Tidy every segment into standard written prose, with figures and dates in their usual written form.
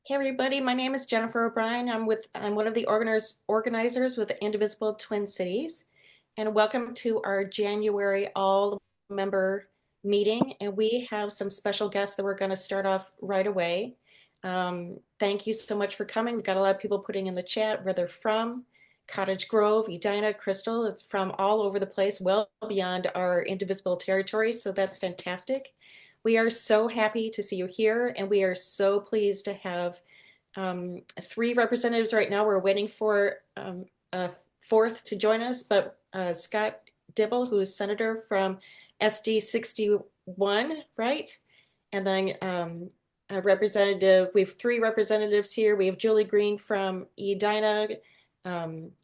Hey everybody, my name is Jennifer O'Brien. I'm one of the organizers with the Indivisible Twin Cities, and welcome to our January all member meeting. And we have some special guests that we're going to start off right away. Thank you so much for coming. We've got a lot of people putting in the chat where they're from. Cottage Grove, Edina, Crystal. It's from all over the place, well beyond our Indivisible territory. So that's fantastic. We are so happy to see you here, and we are so pleased to have three representatives right now. We're waiting for a fourth to join us, but Scott Dibble, who is senator from SD 61, right? And then a representative, we have three representatives here. We have Julie Greene from Edina,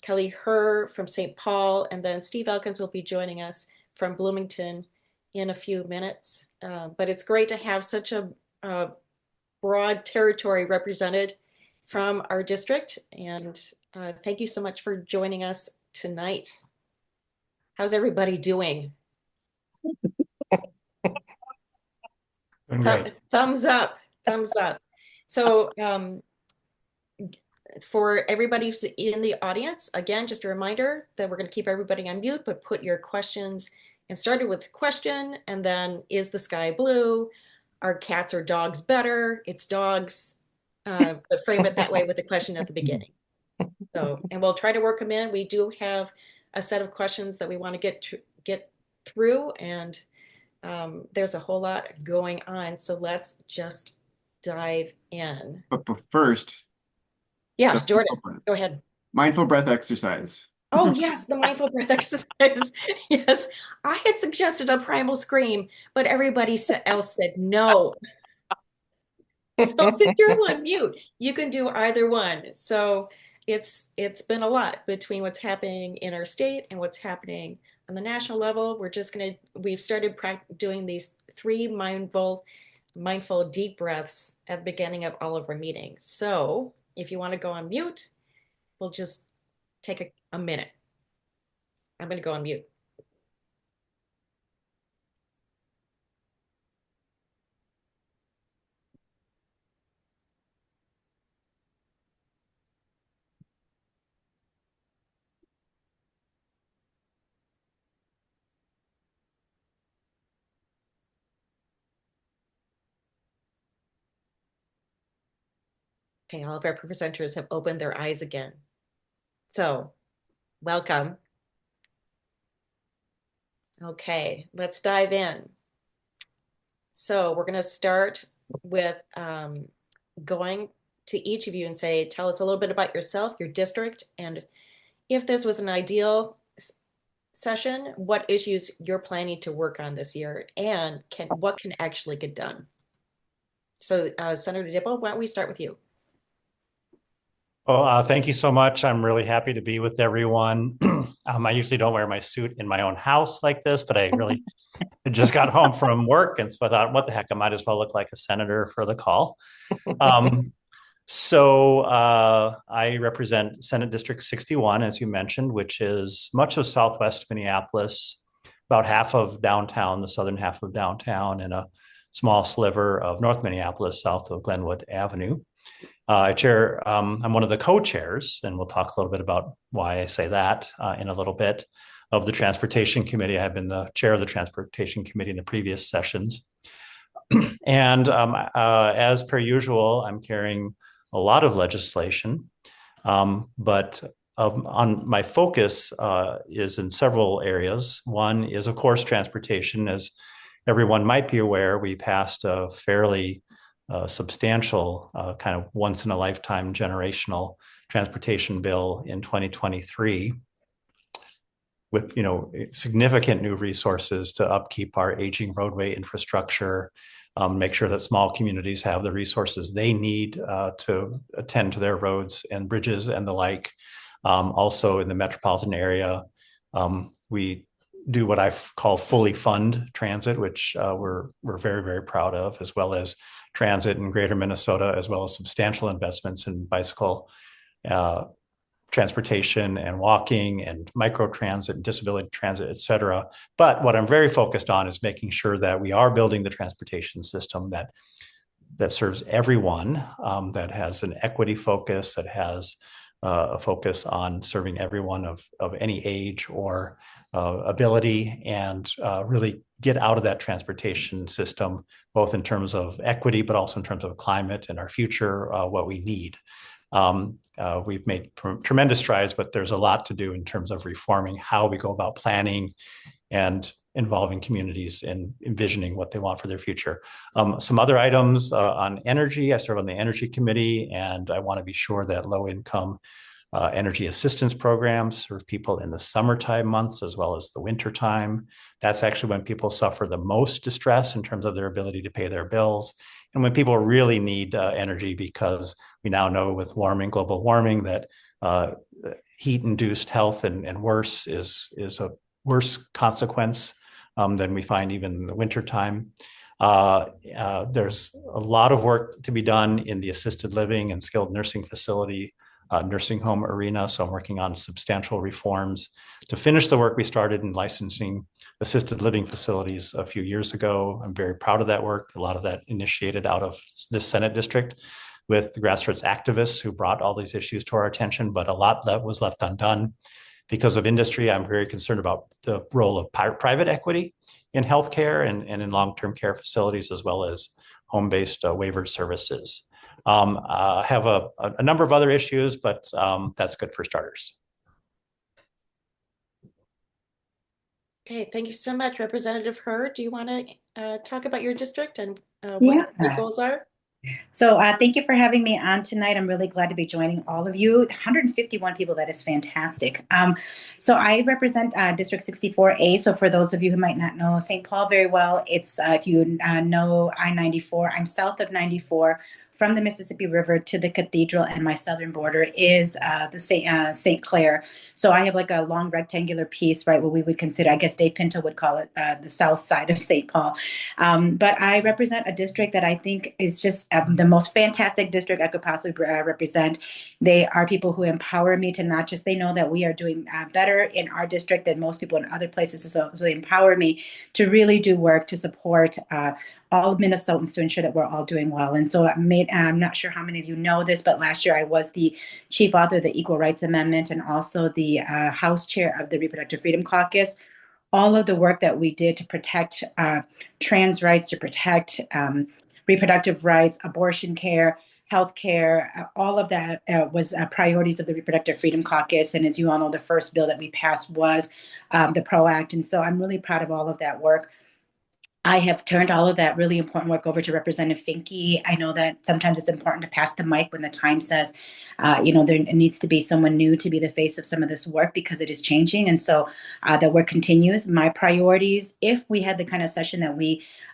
Kelly Herr from St. Paul, and then Steve Elkins will be joining us from Bloomington in a few minutes. But it's great to have such a broad territory represented from our district. And thank you so much for joining us tonight. How's everybody doing? Doing great. Thumbs up, thumbs up. So for everybody who's in the audience, again, just a reminder that we're going to keep everybody on mute, but put your questions and started with question, and then is the sky blue? Are cats or dogs better? It's dogs, but frame it that way with the question at the beginning. So, and we'll try to work them in. We do have a set of questions that we want to get through, and there's a whole lot going on. So let's just dive in. But first, Yeah, the Jordan, go ahead. mindful breath exercise. Oh, yes, the mindful breath exercise. Yes, I had suggested a primal scream, but everybody else said no. So since you're on mute, you can do either one. So it's been a lot between what's happening in our state and what's happening on the national level. We've started doing these three mindful deep breaths at the beginning of all of our meetings. So if you want to go on mute, we'll just take a minute. I'm going to go on mute. Okay, all of our presenters have opened their eyes again. So welcome. Okay, let's dive in. So we're going to start with going to each of you and say, tell us a little bit about yourself, your district, and if this was an ideal session, what issues you're planning to work on this year, and what can actually get done. So, Senator Dibble, why don't we start with you? Well, thank you so much. I'm really happy to be with everyone. I usually don't wear my suit in my own house like this, but I really just got home from work. And so I thought, what the heck, I might as well look like a senator for the call. Um, I represent Senate District 61, as you mentioned, which is much of Southwest Minneapolis, about half of downtown, the southern half of downtown, and a small sliver of North Minneapolis, south of Glenwood Avenue. I'm one of the co-chairs, and we'll talk a little bit about why I say that in a little bit, of the Transportation Committee. I've been the chair of the Transportation Committee in the previous sessions. And as per usual, I'm carrying a lot of legislation, but on my focus is in several areas. One is, of course, transportation. As everyone might be aware, we passed a fairly substantial kind of once in a lifetime generational transportation bill in 2023 with significant new resources to upkeep our aging roadway infrastructure, make sure that small communities have the resources they need to attend to their roads and bridges and the like. Also in the metropolitan area, we do what I call fully fund transit, which we're very, very proud of, as well as transit in greater Minnesota, as well as substantial investments in bicycle transportation and walking and microtransit and disability transit, et cetera. But what I'm very focused on is making sure that we are building the transportation system that that serves everyone, that has an equity focus, that has a focus on serving everyone of any age or ability, and really get out of that transportation system, both in terms of equity, but also in terms of climate and our future, what we need. We've made tremendous strides, but there's a lot to do in terms of reforming how we go about planning and involving communities in envisioning what they want for their future. Some other items on energy. I serve on the energy committee, and I want to be sure that low income energy assistance programs serve people in the summertime months as well as the wintertime. That's actually when people suffer the most distress in terms of their ability to pay their bills. And when people really need energy, because we now know with global warming, that heat-induced health and worse is a worse consequence than we find even in the wintertime. There's a lot of work to be done in the assisted living and skilled nursing facility, nursing home arena. So I'm working on substantial reforms to finish the work we started in licensing assisted living facilities a few years ago. I'm very proud of that work. A lot of that initiated out of this Senate district with the grassroots activists who brought all these issues to our attention, but a lot that was left undone. Because of industry, I'm very concerned about the role of private equity in healthcare and in long-term care facilities, as well as home-based waiver services. I have a number of other issues, but that's good for starters. Okay, thank you so much, Representative Hurd. Do you want to talk about your district and what Yeah. your goals are? So thank you for having me on tonight. I'm really glad to be joining all of you. 151 people, that is fantastic. So I represent District 64A. So for those of you who might not know St. Paul very well, it's if you know I-94, I'm south of 94 from the Mississippi River to the cathedral, and my southern border is the St. Clair. So I have like a long rectangular piece, right, what we would consider, I guess Dave Pinto would call it the south side of St. Paul. But I represent a district that I think is just the most fantastic district I could possibly represent. They are people who empower me to not just, they know that we are doing better in our district than most people in other places. So they empower me to really do work to support all of Minnesotans to ensure that we're all doing well. And so I'm not sure how many of you know this, but last year I was the chief author of the Equal Rights Amendment and also the House chair of the Reproductive Freedom Caucus. All of the work that we did to protect trans rights, to protect reproductive rights, abortion care, health care, all of that was priorities of the Reproductive Freedom Caucus. And as you all know, the first bill that we passed was the PRO Act. And so I'm really proud of all of that work. I have turned all of that really important work over to Representative Finke. I know that sometimes it's important to pass the mic when the time says, there needs to be someone new to be the face of some of this work because it is changing. And so the work continues. My priorities, if we had the kind of session that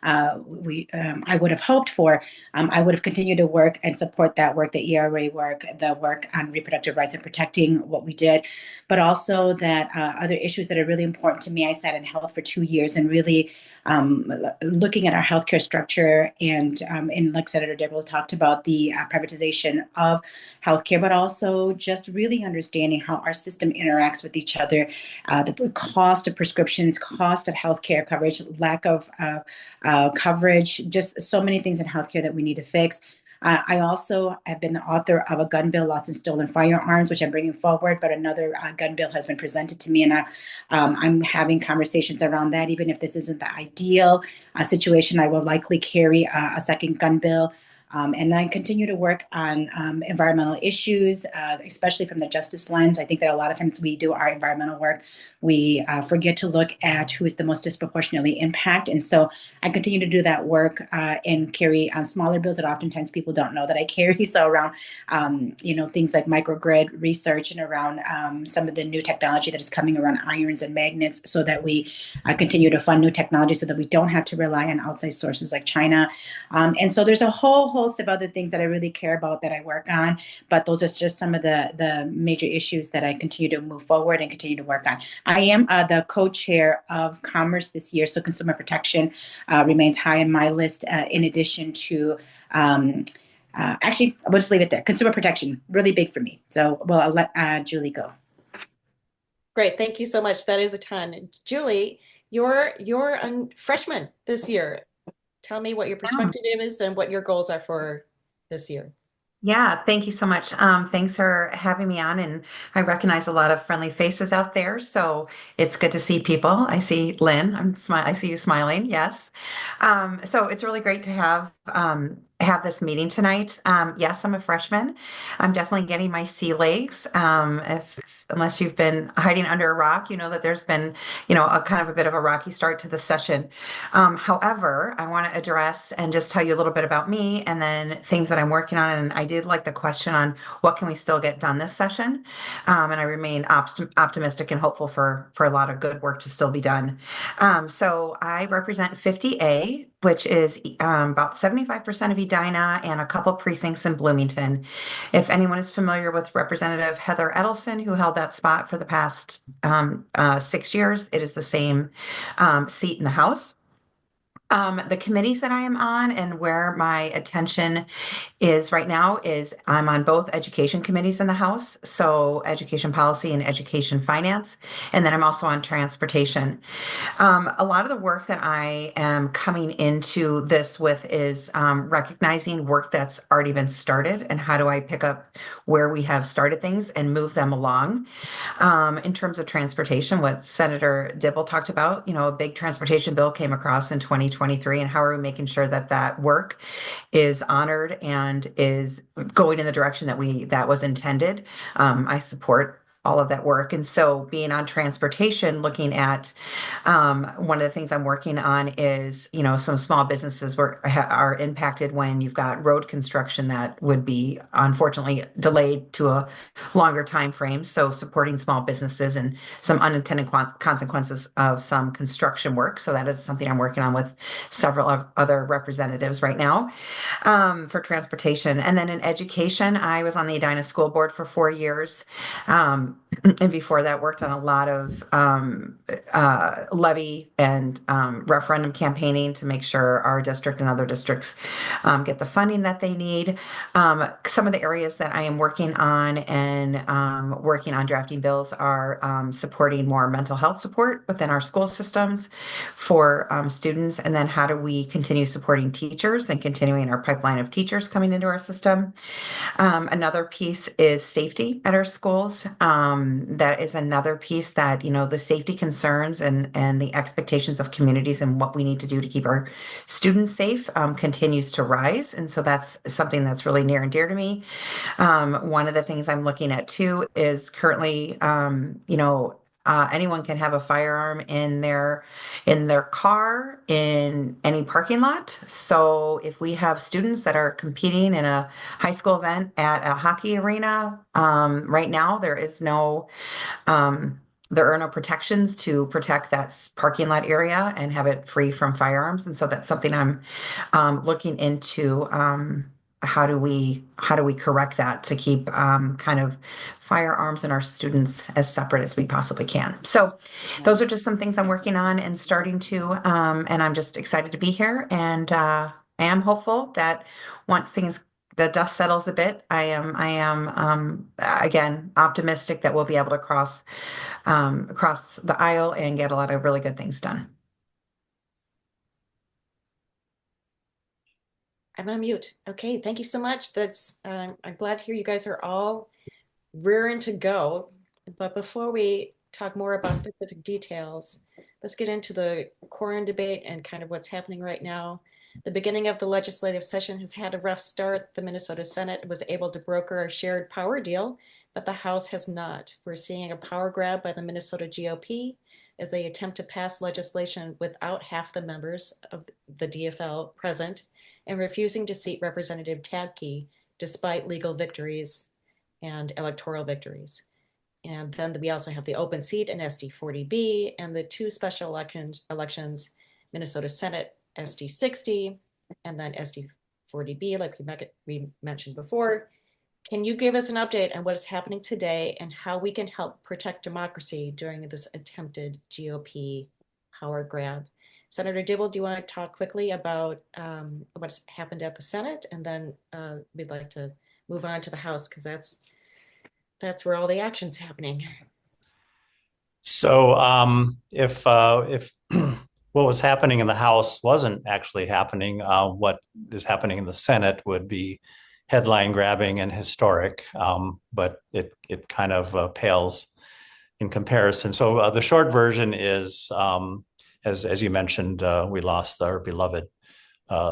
I would have hoped for, I would have continued to work and support that work, the ERA work, the work on reproductive rights and protecting what we did, but also that other issues that are really important to me. I sat in health for 2 years and really looking at our healthcare structure and like Senator Dibble talked about the privatization of healthcare, but also just really understanding how our system interacts with each other, the cost of prescriptions, cost of healthcare coverage, lack of coverage, just so many things in healthcare that we need to fix. I also have been the author of a gun bill, lost and stolen firearms, which I'm bringing forward, but another gun bill has been presented to me, and I'm having conversations around that. Even if this isn't the ideal situation, I will likely carry a second gun bill. And I continue to work on environmental issues, especially from the justice lens. I think that a lot of times we do our environmental work, we forget to look at who is the most disproportionately impacted. And so I continue to do that work and carry on smaller bills that oftentimes people don't know that I carry. So around, things like microgrid research and around some of the new technology that is coming around irons and magnets, so that we continue to fund new technology so that we don't have to rely on outside sources like China. And so there's a whole host of other things that I really care about that I work on, but those are just some of the major issues that I continue to move forward and continue to work on. I am the co-chair of Commerce this year, so consumer protection remains high on my list, in addition to actually, we'll just leave it there. Consumer protection, really big for me. So, well, I'll let Julie go. Great, thank you so much. That is a ton. Julie, you're a freshman this year. tell me what your perspective is and what your goals are for this year. Yeah, thank you so much. Thanks for having me on. And I recognize a lot of friendly faces out there, so it's good to see people. I see Lynn. I see you smiling. Yes. So it's really great to have this meeting tonight. Yes, I'm a freshman. I'm definitely getting my sea legs. If unless you've been hiding under a rock, you know that there's been, a kind of a bit of a rocky start to the session. However, I want to address and just tell you a little bit about me and then things that I'm working on. And I did like the question on what can we still get done this session. And I remain optimistic and hopeful for a lot of good work to still be done. So I represent 50A, which is about 75% of Edina and a couple precincts in Bloomington. If anyone is familiar with Representative Heather Edelson, who held that spot for the past 6 years, it is the same seat in the House. The committees that I am on and where my attention is right now is I'm on both education committees in the House, so education policy and education finance, and then I'm also on transportation. A lot of the work that I am coming into this with is recognizing work that's already been started and how do I pick up where we have started things and move them along. In terms of transportation, what Senator Dibble talked about, a big transportation bill came across in 2023, and how are we making sure that that work is honored and is going in the direction that was intended. I support all of that work. And so being on transportation, looking at one of the things I'm working on is, some small businesses are impacted when you've got road construction that would be unfortunately delayed to a longer time frame. So supporting small businesses and some unintended consequences of some construction work. So that is something I'm working on with several of other representatives right now for transportation. And then in education, I was on the Edina School Board for 4 years. And before that, worked on a lot of levy and referendum campaigning to make sure our district and other districts get the funding that they need. Some of the areas that I am working on and working on drafting bills are supporting more mental health support within our school systems for students. And then how do we continue supporting teachers and continuing our pipeline of teachers coming into our system? Another piece is safety at our schools. That is another piece that, the safety concerns and the expectations of communities and what we need to do to keep our students safe continues to rise. And so that's something that's really near and dear to me. One of the things I'm looking at too is currently, anyone can have a firearm in their car in any parking lot. So if we have students that are competing in a high school event at a hockey arena, right now there are no protections to protect that parking lot area and have it free from firearms. And so that's something I'm looking into. How do we correct that to keep kind of firearms and our students as separate as we possibly can? So those are just some things I'm working on and starting to, and I'm just excited to be here. And I am hopeful that once the dust settles a bit, I am again optimistic that we'll be able to cross the aisle and get a lot of really good things done. I'm on mute. Okay, thank you so much. I'm glad to hear you guys are all rearing to go. But before we talk more about specific details, let's get into the core debate and kind of what's happening right now. The beginning of the legislative session has had a rough start. The Minnesota Senate was able to broker a shared power deal, but the House has not. We're seeing a power grab by the Minnesota GOP as they attempt to pass legislation without half the members of the DFL present and refusing to seat Representative Tabke despite legal victories and electoral victories. And then we also have the open seat in SD 40B and the two special elections, Minnesota Senate SD 60 and then SD 40B, like we mentioned before. Can you give us an update on what is happening today and how we can help protect democracy during this attempted GOP power grab? Senator Dibble, do you want to talk quickly about what's happened at the Senate? And then we'd like to move on to the House because that's where all the action's happening. So if what was happening in the House wasn't actually happening. What is happening in the Senate would be headline grabbing and historic, but it kind of pales in comparison. So the short version is, as you mentioned, we lost our beloved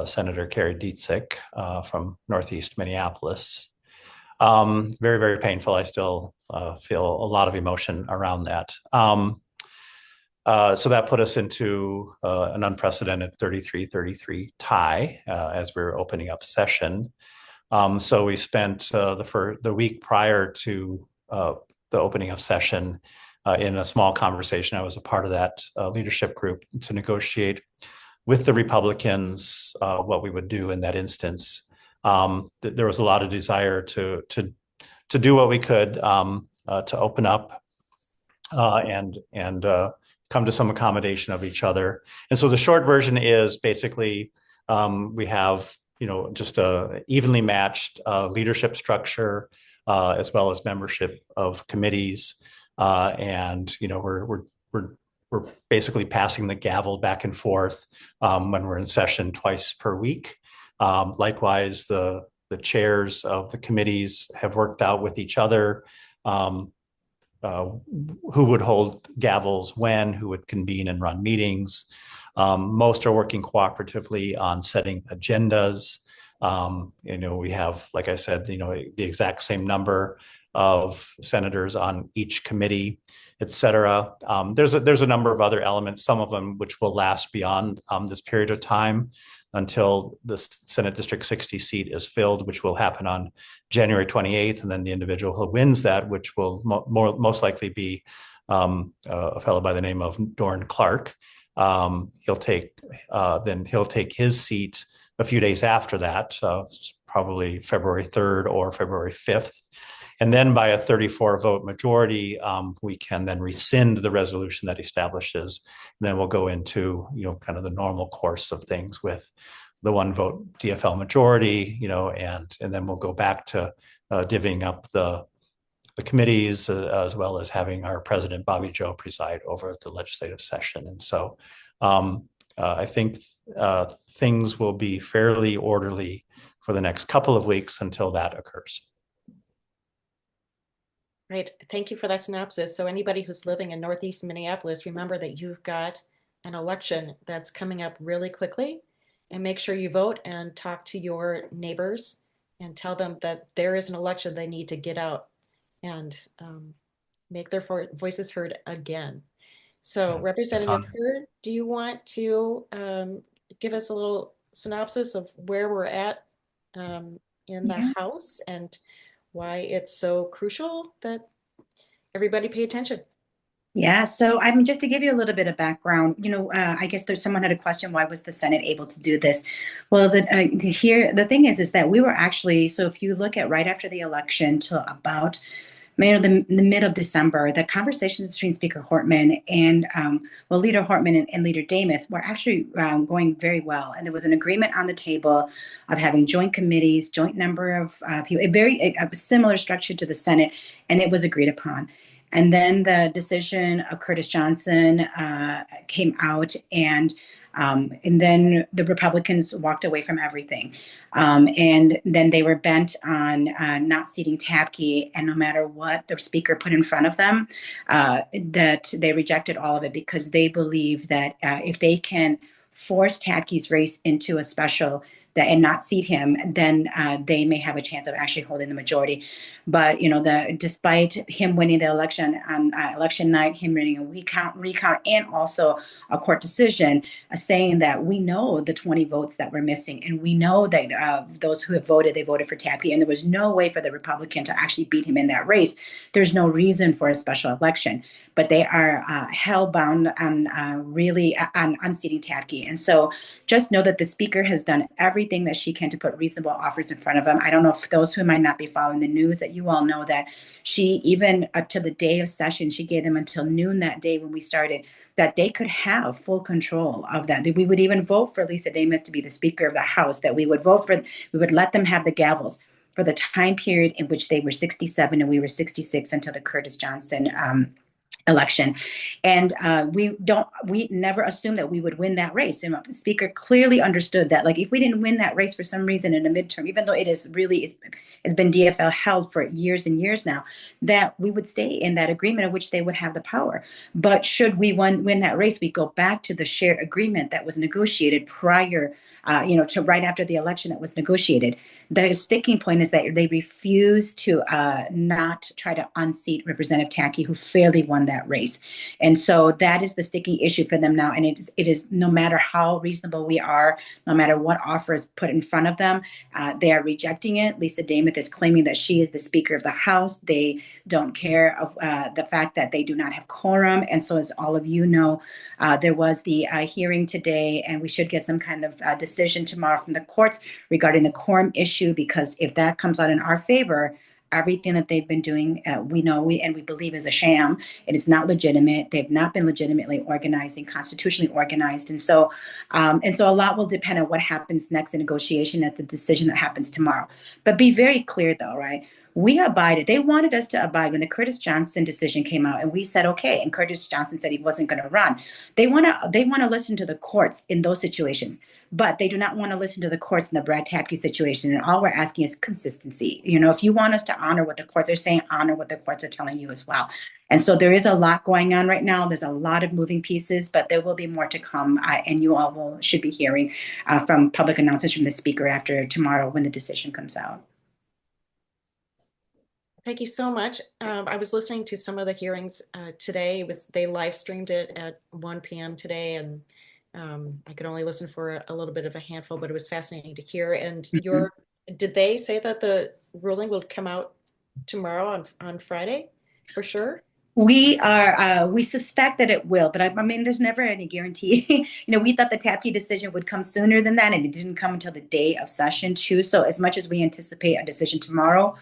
Senator Carrie Dietzig from Northeast Minneapolis. Very, very painful. I still feel a lot of emotion around that. So that put us into an unprecedented 33-33 tie as we were opening up session. So we spent the week prior to the opening of session in a small conversation. I was a part of that leadership group to negotiate with the Republicans what we would do in that instance. There was a lot of desire to do what we could to open up and come to some accommodation of each other. And so the short version is basically we have just a evenly matched leadership structure as well as membership of committees, and we're basically passing the gavel back and forth when we're in session twice per week. Likewise, the chairs of the committees have worked out with each other who would hold gavels when, who would convene and run meetings. Most are working cooperatively on setting agendas. We have, like I said, the exact same number of senators on each committee, et cetera. There's a number of other elements, some of them which will last beyond this period of time until the Senate District 60 seat is filled, which will happen on January 28th. And then the individual who wins that, which will most likely be a fellow by the name of Dorn Clark. He'll take his seat a few days after that, probably February 3rd or February 5th. And then by a 34 vote majority, we can then rescind the resolution that establishes. And then we'll go into, kind of the normal course of things with the one vote DFL majority, and then we'll go back to divvying up the committees as well as having our president, Bobby Joe, preside over the legislative session. And so I think things will be fairly orderly for the next couple of weeks until that occurs. Right. Thank you for that synopsis. So anybody who's living in Northeast Minneapolis, remember that you've got an election that's coming up really quickly, and make sure you vote and talk to your neighbors and tell them that there is an election they need to get out and make their voices heard again. So Representative Hurd, do you want to give us a little synopsis of where we're at in the House and why it's so crucial that everybody pay attention? Yeah, so just to give you a little bit of background, I guess someone had a question, why was the Senate able to do this? Well, the thing is that we were actually, so if you look at right after the election to about the mid of December, the conversations between Speaker Hortman and, Leader Hortman and Leader Demuth were actually going very well. And there was an agreement on the table of having joint committees, joint number of people, a similar structure to the Senate, and it was agreed upon. And then the decision of Curtis Johnson came out, and then the Republicans walked away from everything. And then they were bent on not seating Tabke, and no matter what the speaker put in front of them, that they rejected all of it because they believe that if they can force Tabke's race into a special and not seat him, then they may have a chance of actually holding the majority. But despite him winning the election on election night, him winning a recount, and also a court decision saying that we know the 20 votes that were missing, and we know that those who have voted, they voted for Tabke, and there was no way for the Republican to actually beat him in that race. There's no reason for a special election, but they are hell-bound on really on unseating Tabke. And so just know that the speaker has done everything that she can to put reasonable offers in front of him. I don't know if those who might not be following the news, that you all know that she, even up to the day of session, she gave them until noon that day when we started, that they could have full control of that. We would even vote for Lisa Demuth to be the Speaker of the House, that we would let them have the gavels for the time period in which they were 67 and we were 66 until the Curtis Johnson election. And we never assumed that we would win that race. And the speaker clearly understood that, like, if we didn't win that race for some reason in a midterm, even though it's been DFL held for years and years now, that we would stay in that agreement of which they would have the power. But should we win that race, we go back to the shared agreement that was negotiated prior, to right after the election that was negotiated. The sticking point is that they refuse to not try to unseat Representative Tackey, who fairly won that race. And so that is the sticking issue for them now. And it is no matter how reasonable we are, no matter what offer is put in front of them, they are rejecting it. Lisa Dameth is claiming that she is the Speaker of the House. They don't care of the fact that they do not have quorum. And so, as all of you know, there was the hearing today, and we should get some kind of decision tomorrow from the courts regarding the quorum issue, because if that comes out in our favor, everything that they've been doing, we believe is a sham. It is not legitimate. They've not been legitimately organized and constitutionally organized. And so a lot will depend on what happens next in negotiation as the decision that happens tomorrow. But be very clear though, right? We abided. They wanted us to abide when the Curtis Johnson decision came out, and we said okay. And Curtis Johnson said he wasn't going to run. They want to listen to the courts in those situations, but they do not want to listen to the courts in the Brad Tapke situation. And all we're asking is consistency. If you want us to honor what the courts are saying, honor what the courts are telling you as well. And so there is a lot going on right now. There's a lot of moving pieces, but there will be more to come. And you all should be hearing from public announcements from the speaker after tomorrow when the decision comes out. Thank you so much. I was listening to some of the hearings today. They live streamed it at 1 p.m. today, and I could only listen for a little bit of a handful, but it was fascinating to hear. And did they say that the ruling will come out tomorrow on Friday for sure? We suspect that it will, but I mean, there's never any guarantee. We thought the Tapke decision would come sooner than that, and it didn't come until the day of session too. So as much as we anticipate a decision tomorrow,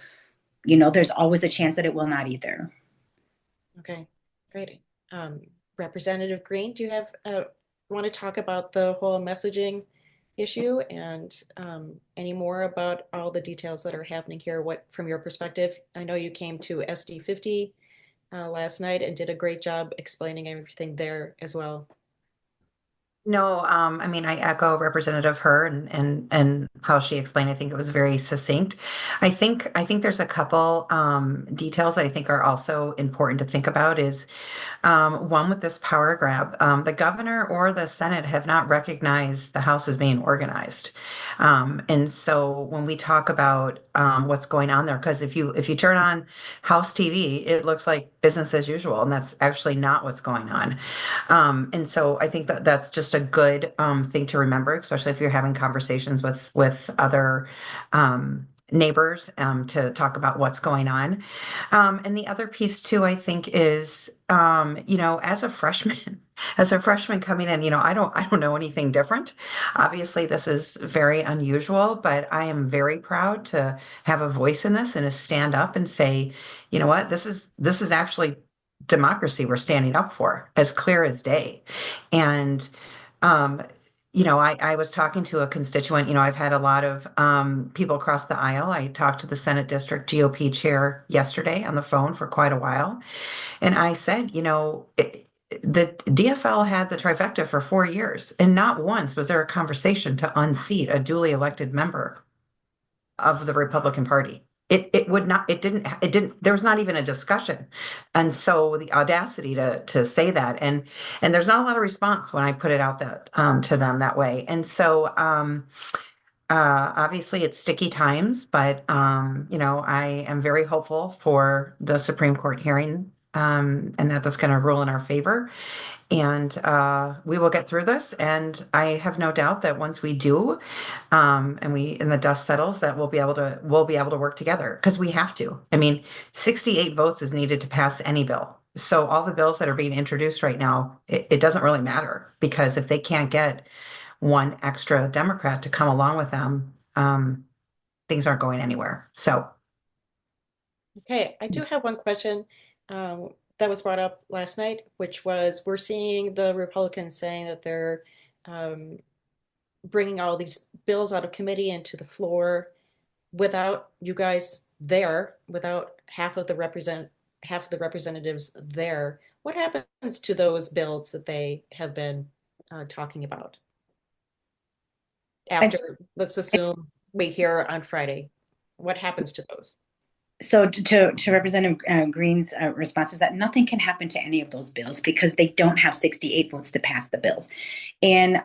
there's always a chance that it will not either. Okay, great. Representative Greene, do you want to talk about the whole messaging issue and any more about all the details that are happening here? What, from your perspective, I know you came to SD 50 last night and did a great job explaining everything there as well. No, I mean, I echo Representative Her and how she explained. I think it was very succinct. I think there's a couple details that I think are also important to think about. Is one, with this power grab, the governor or the Senate have not recognized the House as being organized. And so when we talk about what's going on there, because if you turn on House TV, it looks like business as usual, and that's actually not what's going on. And so I think that that's just a good thing to remember, especially if you're having conversations with other neighbors to talk about what's going on. And the other piece too, I think, is as a freshman, as a freshman coming in, I don't know anything different. Obviously, this is very unusual, but I am very proud to have a voice in this and to stand up and say, you know what, this is actually democracy we're standing up for, as clear as day. And um, I was talking to a constituent. I've had a lot of people across the aisle. I talked to the Senate District GOP chair yesterday on the phone for quite a while. And I said, the DFL had the trifecta for 4 years, and not once was there a conversation to unseat a duly elected member of the Republican Party. It would not, it didn't, there was not even a discussion. And so the audacity to say that, and there's not a lot of response when I put it out that to them that way. And so obviously it's sticky times, but I am very hopeful for the Supreme Court hearing, and that's going to rule in our favor. And we will get through this. And I have no doubt that once we do, and the dust settles, that we'll be able to work together, because we have to. I mean, 68 votes is needed to pass any bill. So all the bills that are being introduced right now, it doesn't really matter, because if they can't get one extra Democrat to come along with them, things aren't going anywhere. So. Okay, I do have one question that was brought up last night, which was we're seeing the Republicans saying that they're um, bringing all these bills out of committee into the floor without you guys there, without half of the half of the representatives there. What happens to those bills that they have been talking about And after, let's assume we hear on Friday? What happens to those? so to Representative Greene's response is that nothing can happen to any of those bills because they don't have 68 votes to pass the bills. And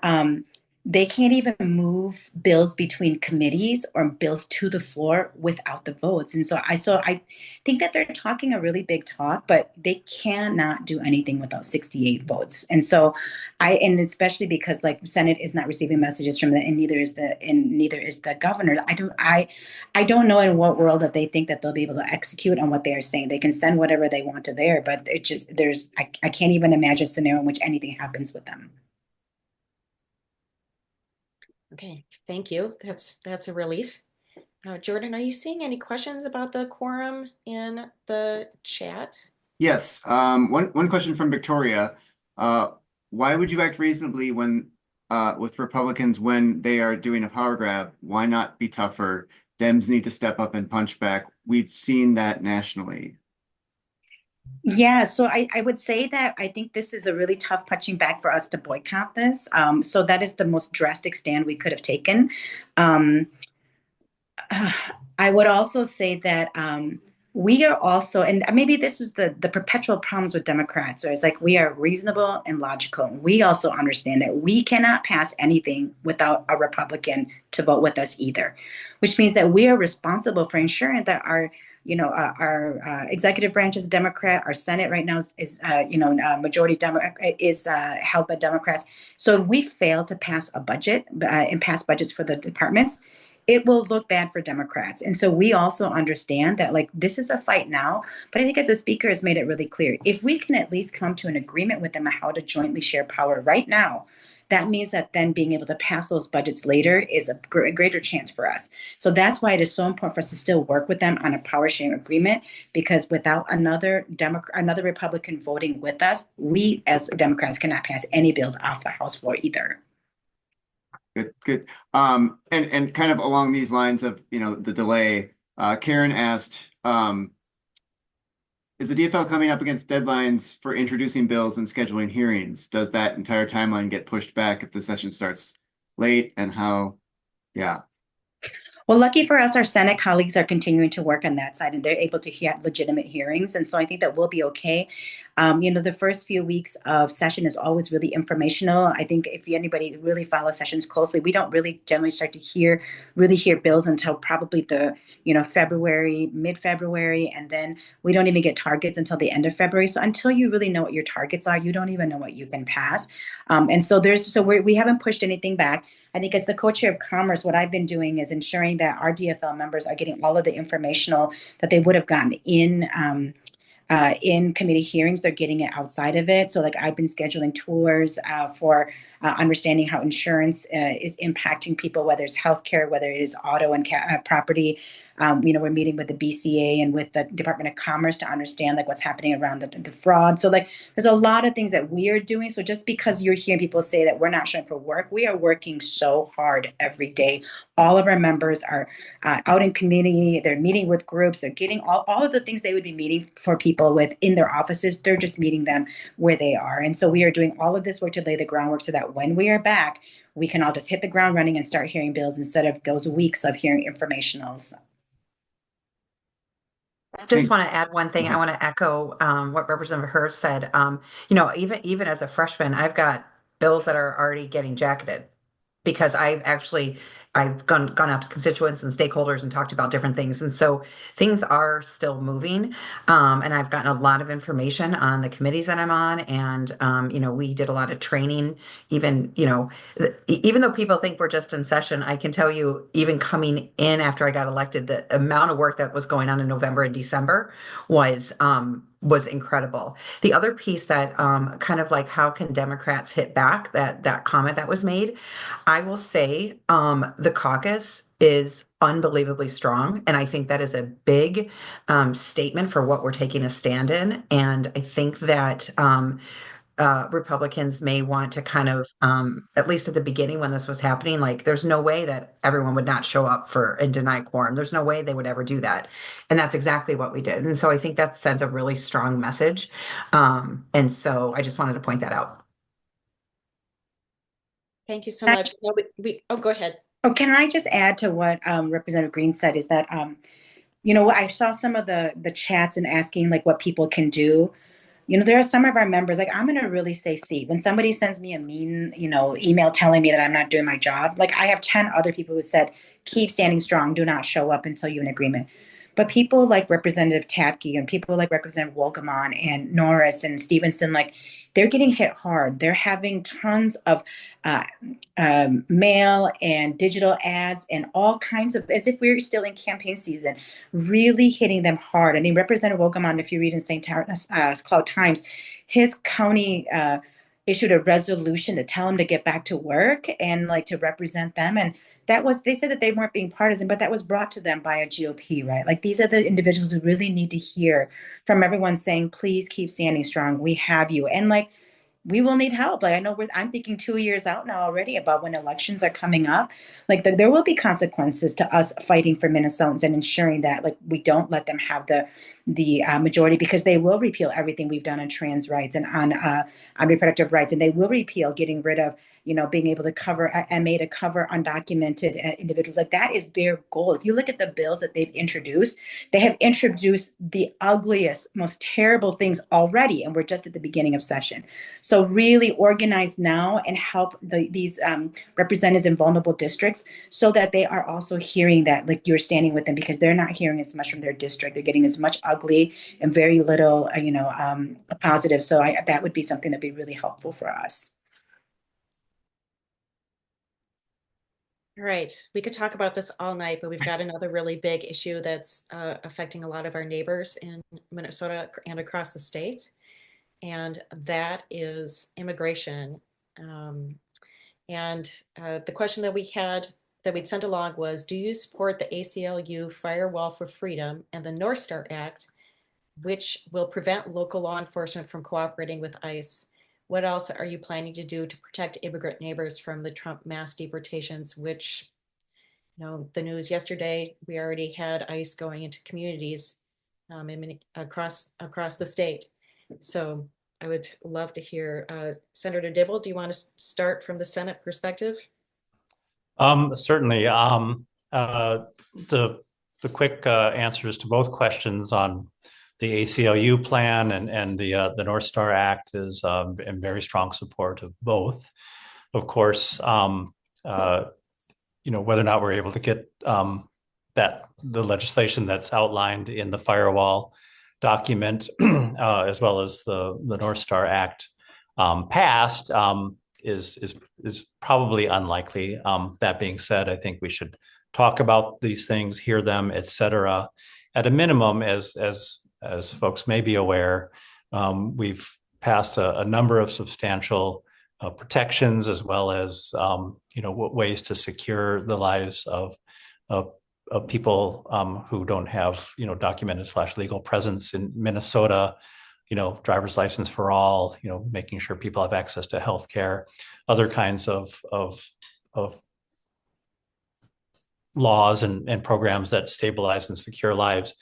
they can't even move bills between committees or bills to the floor without the votes. And so I think that they're talking a really big talk, but they cannot do anything without 68 votes. And especially because like Senate is not receiving messages from and neither is the governor. I don't know in what world that they think that they'll be able to execute on what they are saying. They can send whatever they want to there, but it just I can't even imagine a scenario in which anything happens with them. Okay, thank you. That's a relief. Jordan, are you seeing any questions about the quorum in the chat? Yes. One question from Victoria. Uh, why would you act reasonably when with Republicans when they are doing a power grab? Why not be tougher? Dems need to step up and punch back. We've seen that nationally. Yeah, so I would say that I think this is a really tough punching bag for us to boycott this. So that is the most drastic stand we could have taken. Um, I would also say that we are also, and maybe this is the perpetual problems with Democrats, or it's like we are reasonable and logical. We also understand that we cannot pass anything without a Republican to vote with us either, which means that we are responsible for ensuring that our executive branch is Democrat. Our Senate right now is majority Democrat is held by Democrats. So if we fail to pass a budget and pass budgets for the departments, it will look bad for Democrats. And so we also understand that like this is a fight now, but I think as the speaker has made it really clear, if we can at least come to an agreement with them on how to jointly share power right now, that means that then being able to pass those budgets later is a greater chance for us. So that's why it is so important for us to still work with them on a power sharing agreement, because without another Republican voting with us, we as Democrats cannot pass any bills off the House floor either. Good, good. And kind of along these lines of, the delay, Karen asked, is the DFL coming up against deadlines for introducing bills and scheduling hearings? Does that entire timeline get pushed back if the session starts late, and how? Yeah. Well, lucky for us, our Senate colleagues are continuing to work on that side and they're able to have legitimate hearings. And so I think that we'll be okay. The first few weeks of session is always really informational. I think if anybody really follows sessions closely, we don't really generally start to really hear bills until probably February, mid-February. And then we don't even get targets until the end of February. So until you really know what your targets are, you don't even know what you can pass. We haven't pushed anything back. I think as the co-chair of Commerce, what I've been doing is ensuring that our DFL members are getting all of the informational that they would have gotten in committee hearings. They're getting it outside of it. So like I've been scheduling tours for understanding how insurance is impacting people, whether it's healthcare, whether it is auto and property. We're meeting with the BCA and with the Department of Commerce to understand like what's happening around the fraud. So like there's a lot of things that we are doing. So just because you're hearing people say that we're not showing for work, we are working so hard every day. All of our members are out in community. They're meeting with groups. They're getting all of the things they would be meeting for people with in their offices. They're just meeting them where they are. And so we are doing all of this work to lay the groundwork so that when we are back, we can all just hit the ground running and start hearing bills instead of those weeks of hearing informationals. I just want to add one thing. I want to echo what Representative Hurd said. Even as a freshman, I've got bills that are already getting jacketed because I've gone out to constituents and stakeholders and talked about different things. And so things are still moving. And I've gotten a lot of information on the committees that I'm on. And, we did a lot of training, even though people think we're just in session, I can tell you, even coming in after I got elected, the amount of work that was going on in November and December was incredible. The other piece that kind of like how can Democrats hit back, that comment that was made, I will say the caucus is unbelievably strong. And I think that is a big statement for what we're taking a stand in. And I think that Republicans may want to kind of, at least at the beginning when this was happening, like there's no way that everyone would not show up for and deny quorum. There's no way they would ever do that. And that's exactly what we did. And so I think that sends a really strong message. And so I just wanted to point that out. Thank you so much. No, oh, go ahead. Oh, can I just add to what Representative Greene said is that, I saw some of the chats and asking like what people can do. There are some of our members, like I'm in a really safe seat. When somebody sends me a mean, email telling me that I'm not doing my job, like I have 10 other people who said, keep standing strong, do not show up until you're in agreement. But people like Representative Tapke and people like Representative Wolgamon and Norris and Stevenson, like they're getting hit hard. They're having tons of uh, mail and digital ads and all kinds of, as if we're still in campaign season, really hitting them hard. I mean, Representative Wolgamon, if you read in Cloud Times, his county issued a resolution to tell him to get back to work and like to represent them. And they said that they weren't being partisan, but that was brought to them by a GOP, right? Like these are the individuals who really need to hear from everyone saying, please keep standing strong. We have you. And like, we will need help. Like I know I'm thinking 2 years out now already about when elections are coming up. Like there will be consequences to us fighting for Minnesotans and ensuring that like we don't let them have the majority, because they will repeal everything we've done on trans rights and on reproductive rights, and they will repeal getting rid of being able to cover MA to cover undocumented individuals. Like that is their goal. If you look at the bills that they've introduced, they have introduced the ugliest, most terrible things already, and we're just at the beginning of session. So really organize now and help these representatives in vulnerable districts so that they are also hearing that like you're standing with them, because they're not hearing as much from their district. They're getting as much ugly and very little, positive. So that would be something that'd be really helpful for us. All right, we could talk about this all night, but we've got another really big issue that's affecting a lot of our neighbors in Minnesota and across the state, and that is immigration. The question that we'd sent along was, do you support the ACLU Firewall for Freedom and the North Star Act, which will prevent local law enforcement from cooperating with ICE? What else are you planning to do to protect immigrant neighbors from the Trump mass deportations, which, the news yesterday, we already had ICE going into communities across the state. So I would love to hear, Senator Dibble, do you want to start from the Senate perspective? Certainly. The quick answers to both questions on the ACLU plan and the North Star Act is in very strong support of both. Of course, whether or not we're able to get the legislation that's outlined in the firewall document, as well as the North Star Act passed, is probably unlikely. That being said, I think we should talk about these things, hear them, et cetera. At a minimum, as folks may be aware, we've passed a number of substantial protections, as well as ways to secure the lives of people who don't have documented / legal presence in Minnesota. Driver's license for all. Making sure people have access to health care, other kinds of laws and programs that stabilize and secure lives.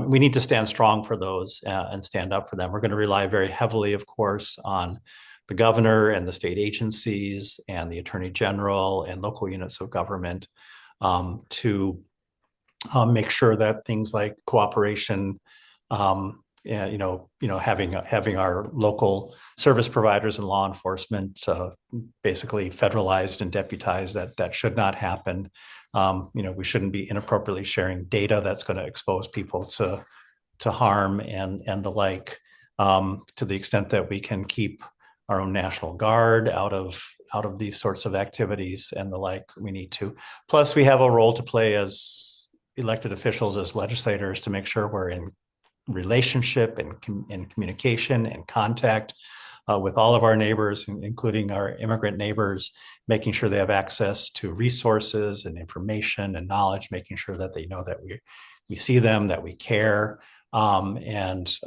We need to stand strong for those and stand up for them. We're going to rely very heavily, of course, on the governor and the state agencies and the attorney general and local units of government to make sure that things like cooperation, having our local service providers and law enforcement basically federalized and deputized, that should not happen. We shouldn't be inappropriately sharing data that's going to expose people to harm and the like. To the extent that we can keep our own National Guard out of these sorts of activities and the like, we need to. Plus, we have a role to play as elected officials, as legislators, to make sure we're in relationship and communication and contact with all of our neighbors, including our immigrant neighbors, making sure they have access to resources and information and knowledge, making sure that they know that we see them, that we care, and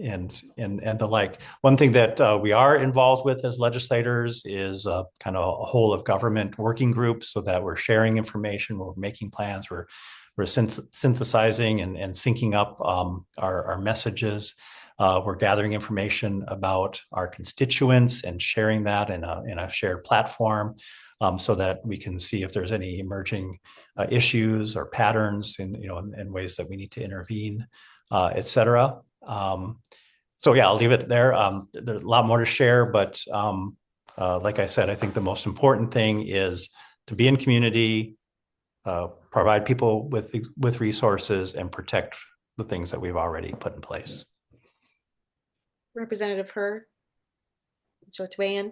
and the like. One thing that we are involved with as legislators is kind of a whole of government working group, so that we're sharing information, we're making plans, we're synthesizing and syncing up our messages. We're gathering information about our constituents and sharing that in a shared platform, so that we can see if there's any emerging issues or patterns in ways that we need to intervene, et cetera. So yeah, I'll leave it there. There's a lot more to share, but like I said, I think the most important thing is to be in community, provide people with resources, and protect the things that we've already put in place. Representative Herr, would you like to weigh in?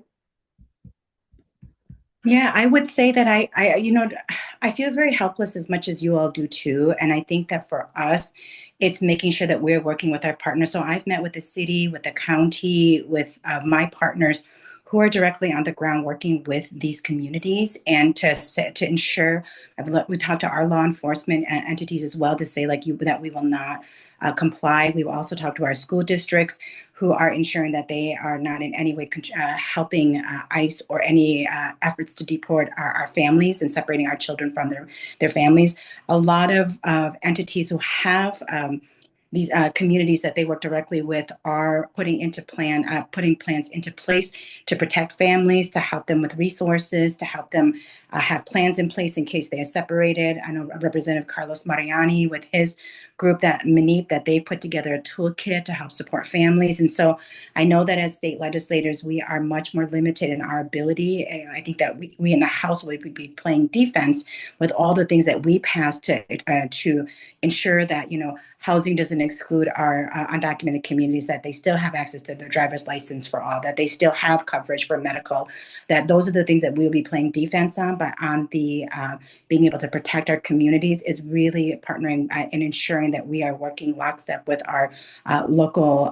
Yeah, I would say that I feel very helpless as much as you all do too. And I think that for us, it's making sure that we're working with our partners. So I've met with the city, with the county, with my partners who are directly on the ground working with these communities, and to ensure. We talked to our law enforcement entities as well to say that we will not comply. We've also talked to our school districts who are ensuring that they are not in any way helping ICE or any efforts to deport our families and separating our children from their families. A lot of entities who have these communities that they work directly with are putting plans into place to protect families, to help them with resources, to help them have plans in place in case they are separated. I know Representative Carlos Mariani with his group, that MANEEP, that they put together a toolkit to help support families. And so I know that as state legislators, we are much more limited in our ability. And I think that we in the House would be playing defense with all the things that we passed to ensure that, housing doesn't exclude our undocumented communities, that they still have access to their driver's license for all, that they still have coverage for medical, that those are the things that we'll be playing defense on. But on the being able to protect our communities is really partnering and ensuring that we are working lockstep with our local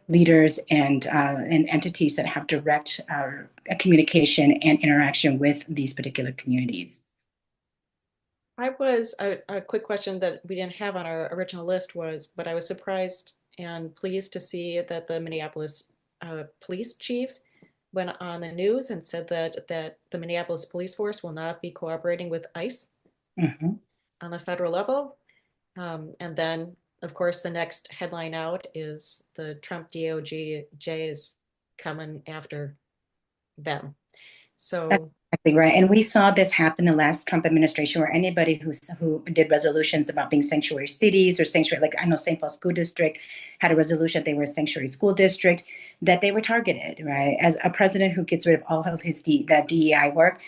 leaders and entities that have direct communication and interaction with these particular communities. I was a quick question that we didn't have on our original list but I was surprised and pleased to see that the Minneapolis police chief went on the news and said that the Minneapolis police force will not be cooperating with ICE on the federal level. And then, of course, the next headline out is the Trump DOJ is coming after them. So that's exactly right. And we saw this happen in the last Trump administration, where anybody who did resolutions about being sanctuary cities or sanctuary, like I know St. Paul School District had a resolution, they were a sanctuary school district, that they were targeted, right? As a president who gets rid of all of his that DEI work,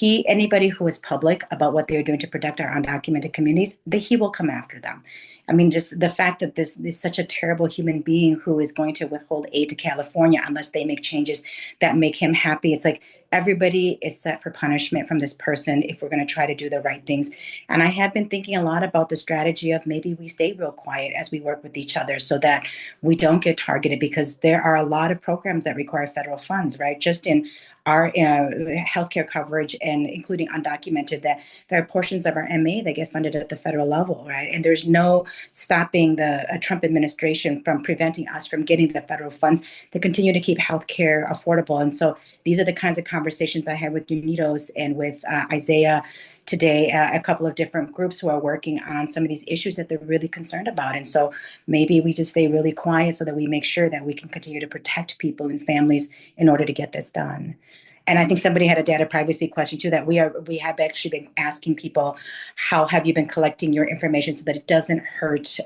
anybody who is public about what they're doing to protect our undocumented communities, he will come after them. I mean, just the fact that this is such a terrible human being who is going to withhold aid to California unless they make changes that make him happy. It's like everybody is set for punishment from this person if we're going to try to do the right things. And I have been thinking a lot about the strategy of maybe we stay real quiet as we work with each other so that we don't get targeted, because there are a lot of programs that require federal funds, right? Just in our healthcare coverage, and including undocumented, that there are portions of our MA that get funded at the federal level, right? And there's no stopping the Trump administration from preventing us from getting the federal funds to continue to keep healthcare affordable. And so these are the kinds of conversations I had with UNIDOS and with Isaiah today, a couple of different groups who are working on some of these issues that they're really concerned about. And so maybe we just stay really quiet so that we make sure that we can continue to protect people and families in order to get this done. And I think somebody had a data privacy question too, that we have actually been asking people, how have you been collecting your information so that it doesn't hurt,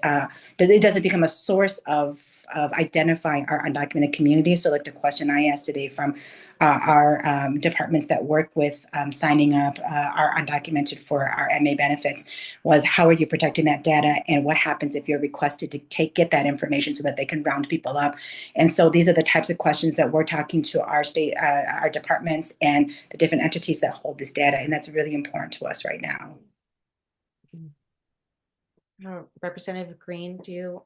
it doesn't become a source of identifying our undocumented community. So like the question I asked today from our departments that work with signing up our undocumented for our MA benefits was, how are you protecting that data, and what happens if you're requested to get that information so that they can round people up? And so these are the types of questions that we're talking to our state, our departments and the different entities that hold this data, and that's really important to us right now. Representative Greene, do you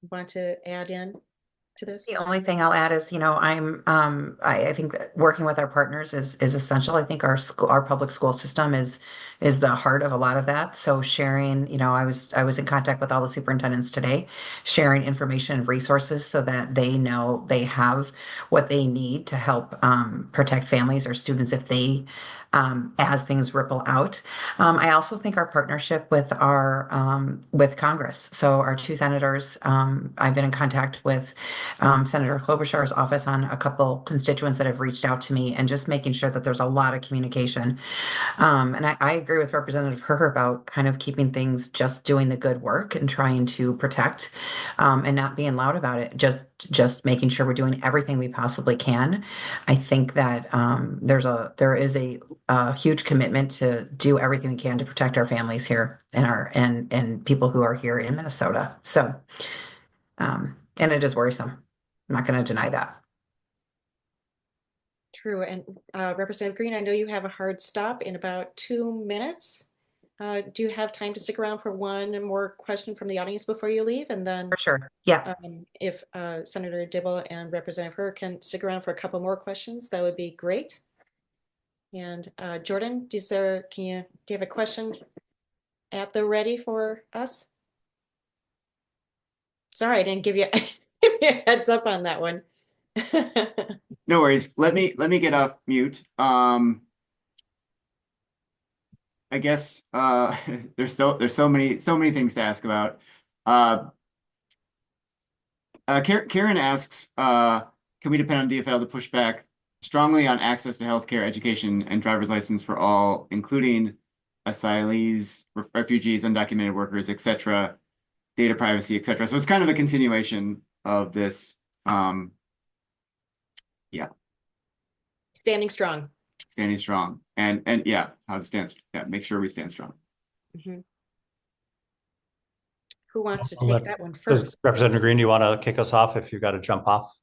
want to add in? to this? The only thing I'll add is, I think that working with our partners is essential. I think our public school system is the heart of a lot of that. So sharing, I was in contact with all the superintendents today, sharing information and resources so that they know they have what they need to help protect families or students if they as things ripple out. I also think our partnership with our with Congress. So our two senators, I've been in contact with Senator Klobuchar's office on a couple constituents that have reached out to me, and just making sure that there's a lot of communication. And I agree with Representative Herr about kind of keeping things, just doing the good work and trying to protect, and not being loud about it. Just making sure we're doing everything we possibly can. I think that there is a huge commitment to do everything we can to protect our families here and people who are here in Minnesota. So, and it is worrisome. I'm not going to deny that. True. And Representative Greene, I know you have a hard stop in about 2 minutes. Do you have time to stick around for one more question from the audience before you leave? And then For sure. Yeah. if Senator Dibble and Representative Herr can stick around for a couple more questions, that would be great. And Jordan, do you have a question at the ready for us? Sorry, I didn't give you a heads up on that one. No worries. Let me get off mute. I guess there's so many things to ask about. Karen asks, can we depend on DFL to push back strongly on access to healthcare, education, and driver's license for all, including asylees, refugees, undocumented workers, etc., data privacy, etc. So it's kind of a continuation of this. Yeah. Standing strong. Standing strong. And yeah, how to stand, yeah, make sure we stand strong. Mm-hmm. Who wants to take that one Does first? Representative Greene, do you want to kick us off if you've got to jump off?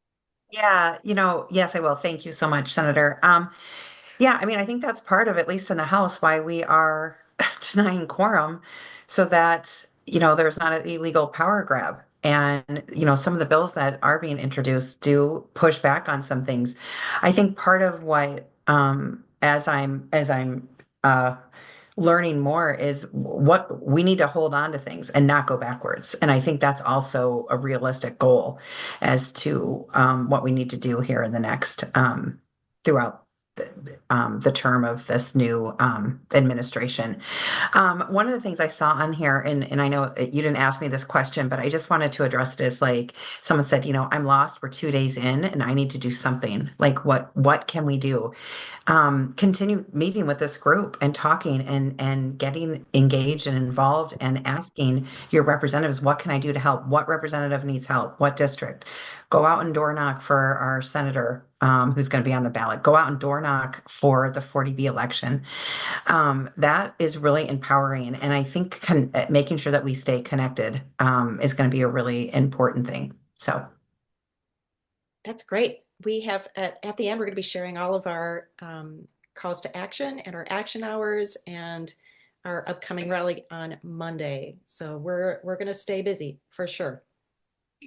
Yeah, yes, I will. Thank you so much, Senator. Yeah, I mean, I think that's part of, at least in the House, why we are denying quorum, so that, there's not an illegal power grab. And, some of the bills that are being introduced do push back on some things. I think part of what, as I'm learning more, is what we need to hold on to things and not go backwards. And I think that's also a realistic goal as to what we need to do here in the next throughout the term of this new administration. One of the things I saw on here, and I know you didn't ask me this question, but I just wanted to address it, is like someone said, I'm lost. We're 2 days in, and I need to do something. Like, what can we do? Continue meeting with this group and talking and getting engaged and involved and asking your representatives, what can I do to help? What representative needs help? What district? Go out and door knock for our senator who's going to be on the ballot. Go out and door knock for the 40B election. That is really empowering. And I think making sure that we stay connected is going to be a really important thing. So. That's great. We have at the end, we're going to be sharing all of our calls to action and our action hours and our upcoming rally on Monday. So we're going to stay busy for sure.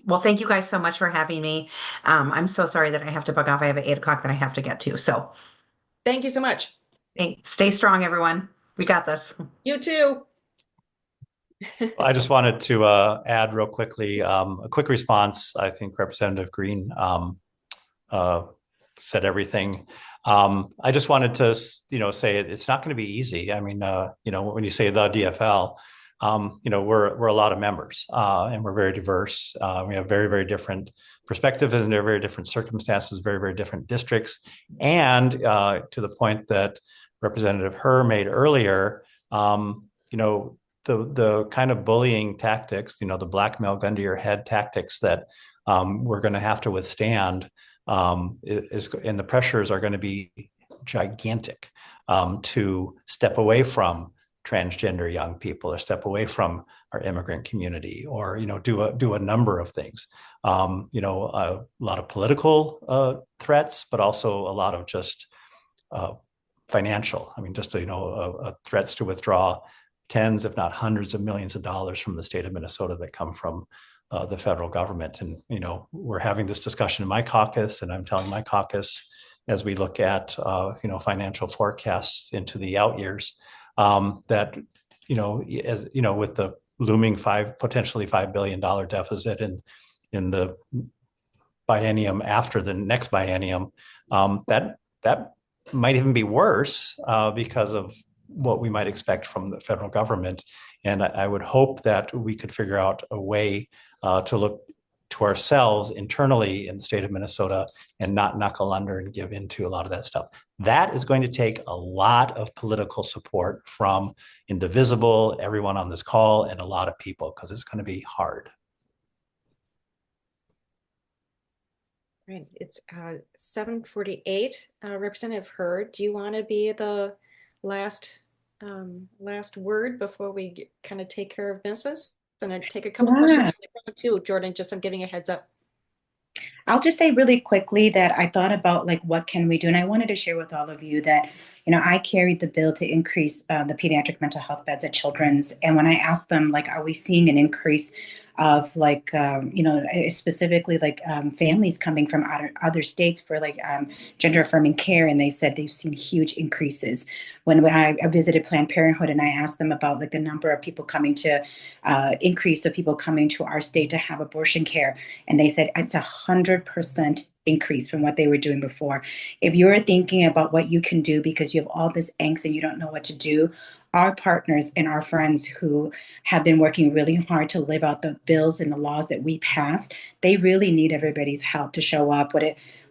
Well, thank you guys so much for having me. I'm so sorry that I have to bug off. I have an 8 o'clock that I have to get to. So thank you so much. Stay strong, everyone. We got this. You too. I just wanted to add real quickly a quick response. I think Representative Greene said everything. I just wanted to, say it's not going to be easy. I mean, when you say the DFL, we're a lot of members and we're very diverse. We have very, very different perspectives and they're very different circumstances, very, very different districts. And to the point that Representative Herr made earlier, the kind of bullying tactics, the blackmail gun to your head tactics that we're going to have to withstand and the pressures are going to be gigantic to step away from transgender young people or step away from our immigrant community or, do a number of things. A lot of political threats, but also a lot of just financial. I mean, just, threats to withdraw tens, if not hundreds of millions of dollars from the state of Minnesota that come from the federal government. And, we're having this discussion in my caucus, and I'm telling my caucus as we look at, financial forecasts into the out years, that, with the looming potentially $5 billion deficit in the biennium after the next biennium, that might even be worse because of what we might expect from the federal government. And I would hope that we could figure out a way to look to ourselves internally in the state of Minnesota and not knuckle under and give into a lot of that stuff. That is going to take a lot of political support from Indivisible, everyone on this call, and a lot of people, because it's going to be hard. Right. It's 7:48. Representative Hurd, do you want to be the last word before we kind of take care of business? And I take a couple questions from the crowd too, Jordan. Just I'm giving a heads up. I'll just say really quickly that I thought about like what can we do, and I wanted to share with all of you that I carried the bill to increase the pediatric mental health beds at Children's, and when I asked them like, are we seeing an increase of like specifically like families coming from other states for like gender affirming care, and they said they've seen huge increases. When I visited Planned Parenthood and I asked them about like the number of people coming to increase of people coming to our state to have abortion care, and they said it's 100% increase from what they were doing before. If you're thinking about what you can do because you have all this angst and you don't know what to do, our partners and our friends who have been working really hard to live out the bills and the laws that we passed, they really need everybody's help to show up.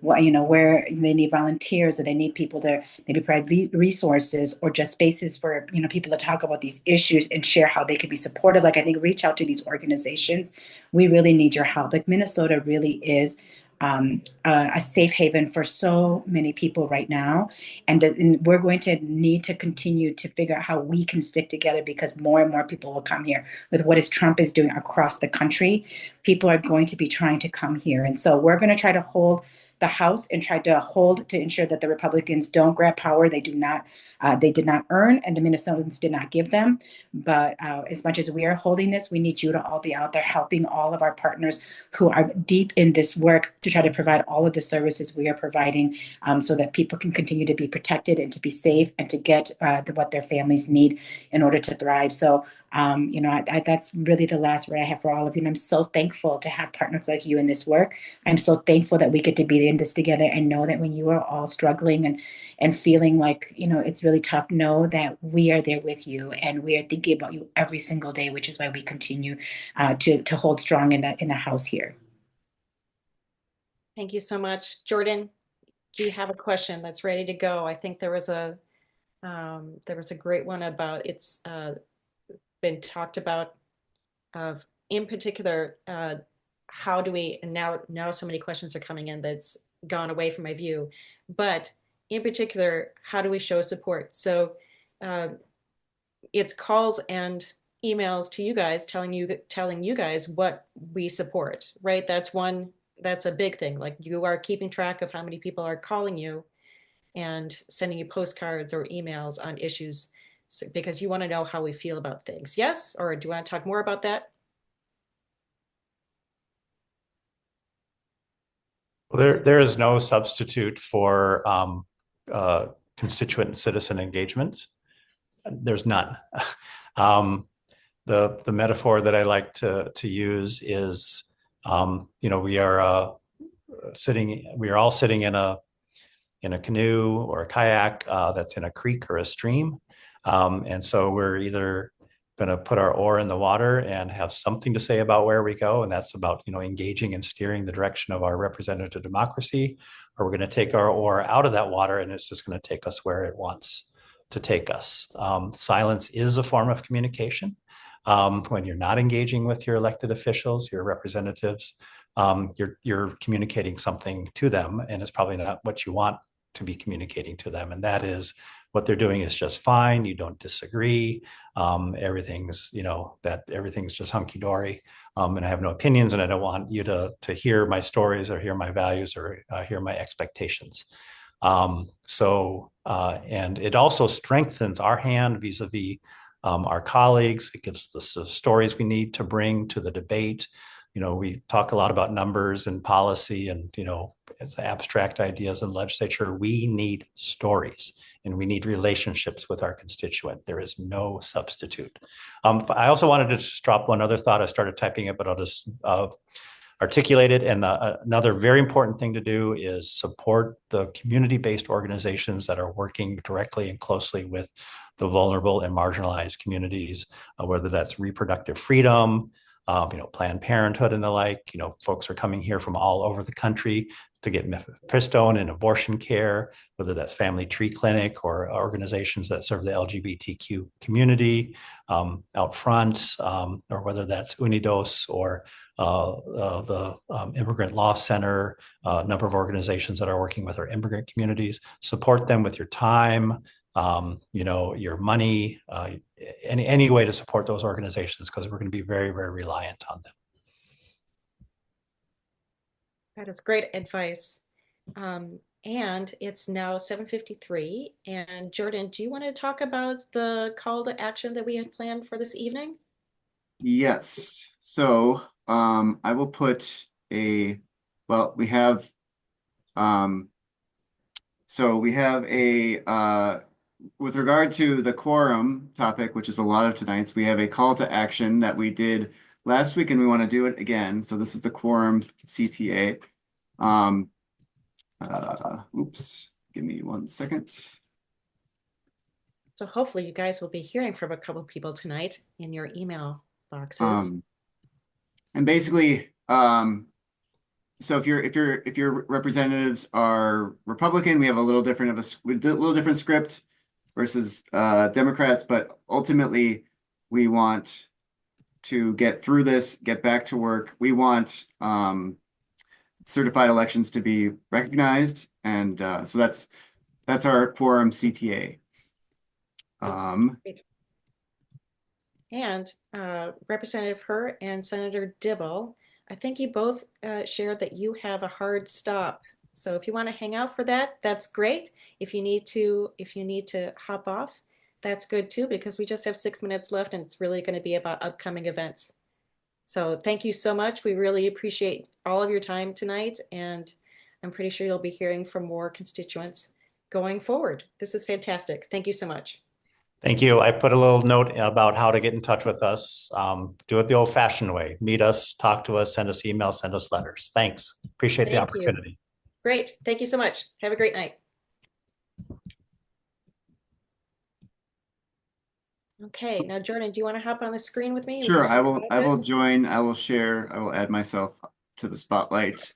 Where they need volunteers, or they need people to maybe provide resources or just spaces for people to talk about these issues and share how they could be supportive. Like I think reach out to these organizations. We really need your help. Like Minnesota really is a safe haven for so many people right now. And we're going to need to continue to figure out how we can stick together, because more and more people will come here with what Trump is doing across the country. People are going to be trying to come here. And so we're going to try to hold the House and try to hold to ensure that the Republicans don't grab power. They did not earn, and the Minnesotans did not give them. But as much as we are holding this, we need you to all be out there helping all of our partners who are deep in this work to try to provide all of the services we are providing, so that people can continue to be protected and to be safe and to get what their families need in order to thrive. So that's really the last word I have for all of you. And I'm so thankful to have partners like you in this work. I'm so thankful that we get to be in this together, and know that when you are all struggling and feeling like, it's really tough, know that we are there with you and we are thinking about you every single day, which is why we continue to hold strong in the House here. Thank you so much. Jordan, do you have a question that's ready to go? I think there was a great one about it's been talked about in particular, how do we, and now so many questions are coming in that's gone away from my view, but in particular, how do we show support? So it's calls and emails to you guys telling you guys what we support, right? That's a big thing. Like you are keeping track of how many people are calling you and sending you postcards or emails on issues, because you want to know how we feel about things. Yes? Or do you want to talk more about that? Well, there is no substitute for constituent and citizen engagement. There's none. The metaphor that I like to use is, we are all sitting in a canoe or a kayak that's in a creek or a stream. And so we're either going to put our oar in the water and have something to say about where we go, and that's about engaging and steering the direction of our representative democracy, or we're going to take our oar out of that water and it's just going to take us where it wants to take us. Silence is a form of communication. When you're not engaging with your elected officials, your representatives, you're communicating something to them, and it's probably not what you want to be communicating to them. And that is, what they're doing is just fine. You don't disagree. Everything's just hunky dory. And I have no opinions, and I don't want you to hear my stories or hear my values or hear my expectations. And it also strengthens our hand vis-a-vis our colleagues. It gives us the stories we need to bring to the debate. we talk a lot about numbers and policy and, it's abstract ideas in legislature. We need stories and we need relationships with our constituent. There is no substitute. I also wanted to just drop one other thought. I started typing it, but I'll just articulate it. And another very important thing to do is support the community-based organizations that are working directly and closely with the vulnerable and marginalized communities, whether that's reproductive freedom, Planned Parenthood and the like. Folks are coming here from all over the country to get mifepristone and abortion care, whether that's Family Tree Clinic or organizations that serve the LGBTQ community out front, or whether that's Unidos or the Immigrant Law Center, a number of organizations that are working with our immigrant communities. Support them with your time, your money, any way to support those organizations, because we're going to be very, very reliant on them. That is great advice. And it's now 7:53. And Jordan, do you want to talk about the call to action that we had planned for this evening? Yes. So I will put we have with regard to the quorum topic, which is a lot of tonight's, we have a call to action that we did last week and we want to do it again. So this is the quorum CTA. Oops, give me 1 second. So hopefully you guys will be hearing from a couple of people tonight in your email boxes. And basically, so if your representatives are Republican, we have a little different script versus Democrats, but ultimately we want to get through this, get back to work. We want certified elections to be recognized, and so that's our quorum CTA. And Representative Hurt and Senator Dibble, I think you both shared that you have a hard stop. So if you want to hang out for that, that's great. If you need to hop off, that's good too, because we just have 6 minutes left and it's really going to be about upcoming events. So thank you so much. We really appreciate all of your time tonight, and I'm pretty sure you'll be hearing from more constituents going forward. This is fantastic. Thank you so much. Thank you. I put a little note about how to get in touch with us. Do it the old-fashioned way. Meet us, talk to us, send us emails, send us letters. Thanks. Appreciate the opportunity. Great. Thank you so much. Have a great night. Okay, now Jordan, do you want to hop on the screen with me? Sure, I will join, I will share, I will add myself to the spotlight.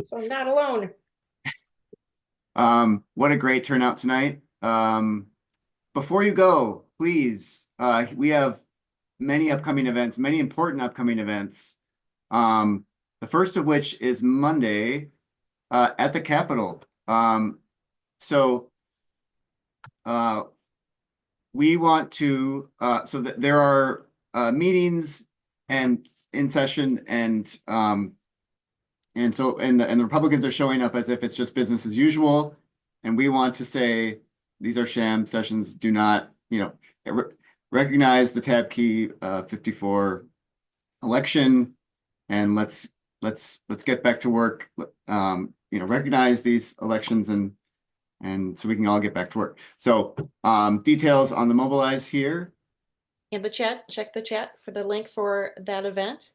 So I'm not alone. What a great turnout tonight. Before you go, please, we have many important upcoming events. The first of which is Monday at the Capitol. We want to, so that there are meetings and in session, and the Republicans are showing up as if it's just business as usual, and we want to say these are sham sessions. Do not, recognize the tab key 54 election, and let's get back to work. Recognize these elections and so we can all get back to work. So details on the Mobilize here. In the chat, check the chat for the link for that event.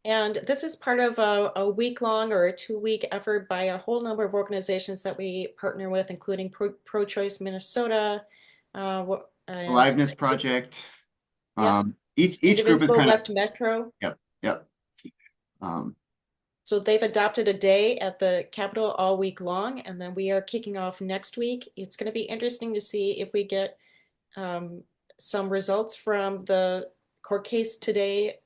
And this is part of a week-long or a 2-week effort by a whole number of organizations that we partner with, including Pro-Choice Minnesota, Aliveness Project. Yep. Each group is kind Left Metro. Yep. So they've adopted a day at the Capitol all week long, and then we are kicking off next week. It's going to be interesting to see if we get some results from the court case today